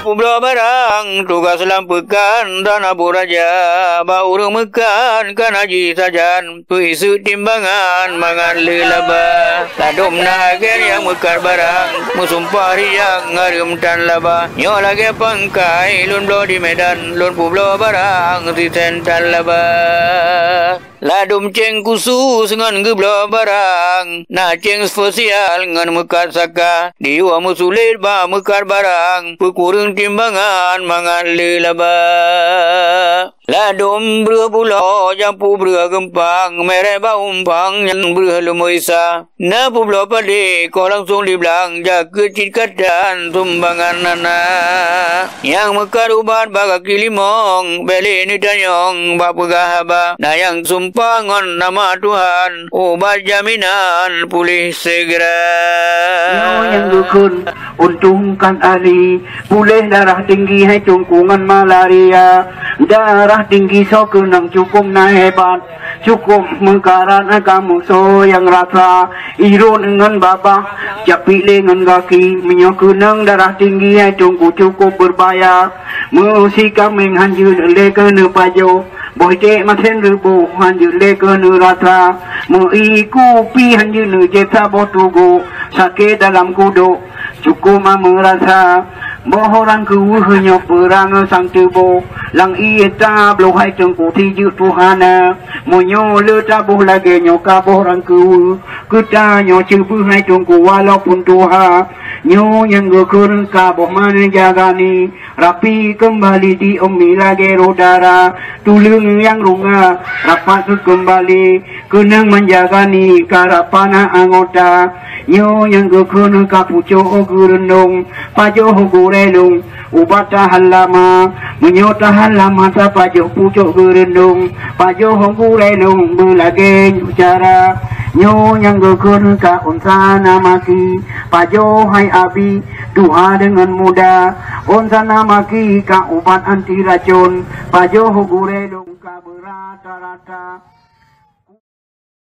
Publo barang tugas lampukan tanah buraja bau remekan kan haji sajan tu isu timbangan mangan lelaba ladum nagen yang mekar barang musumpah riang ngarim tan laba nyo lagi pangkai lun blo di medan lun publo barang si sentan laba ladum ceng khusus ngan geblo barang na ceng spesial ngan mekar saka diwa musulit ba mekar barang pukurung timbangan mangan lelaba ladum ber pulau jampu ber gempang mere ba umpang yang ber lumoisa na publo pade ko langsung di belang jaga citkadan tumbangan nana yang mekar ubat baga kilimong beli ni tanyong ba pegahaba na yang sumpangon nama Tuhan obat jaminan pulih segera yang dukun untungkan ahli pulih darah tinggi hai tungkungan malaria darah tinggi so kenang cukup na hebat cukup mengkaran kamu so yang rasa irun dengan babah capi dengan kaki menyok kenang darah tinggi hai tungku cukup berbahaya musika menghanjur le kena pajo boy te masen rubu hanjur le kena rasa meiku pi hanjur ne jeta botugo sakit dalam kudo cukup merasa bohorang hanya perang sang tubuh lang ieta bloh hai tengku tiju Tuhana monyo le tabuh lagi nyo kabohorang kita nyo cebu hai tengku walaupun Tuhan nyo yang gekur kaboh mana jagani rapi kembali di umi lagi rodara tulung yang runga rapat kembali kenang menjagani karapana anggota nyo yang gekur kapuco gurundung pajo gurelung ubat tahan lama menyo tahan lama ta pajo pucuk gurundung pajo gurelung belage cara nyo yang gekur ka unsana maki pajo hai abi duha dengan muda unsana maki ka ubat anti racun pajo gurelung ka berata-rata